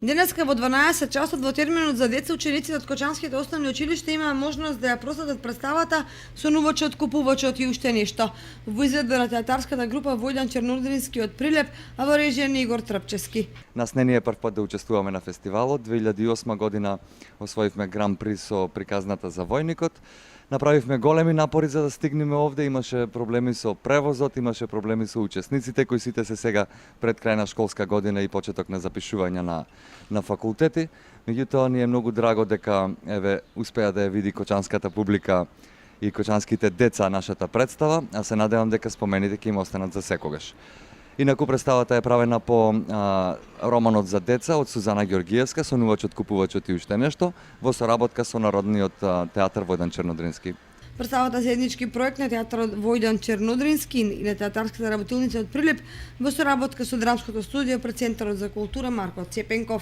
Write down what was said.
Денеска во 12 часот во терминот за деца учениците од Кочанските основни училишта имаа можност да ја проследат представата Сонувачот, купувачот и уште нешто. Во изведба на театарската група Војдан Чернудрински од Прилеп, а во режија на Игор Трпчевски. Нас не ни е прв пат да учествуваме на фестивалот. 2008 година освоивме Гран При со приказната за војникот. Направивме големи напори за да стигнеме овде, имаше проблеми со превозот, имаше проблеми со учесниците кои сите се сега пред крај на школска година и почеток на запишување на факултети. Меѓутоа ни е многу драго дека успеа да ја види кочанската публика и кочанските деца нашата представа, а се надевам дека спомените ќе им останат за секогаш. Инаку представата е правена по романот за деца од Сузана Ѓоргиевска, Сонувачот, купувачот и уште нешто, во соработка со Народниот театар Војдан Чернудрински. Представата заеднички проект на театарот Војдан Чернудрински и на театарската работилница од Прилеп во соработка со драмското студио пред Центарот за култура Марко Цепенков.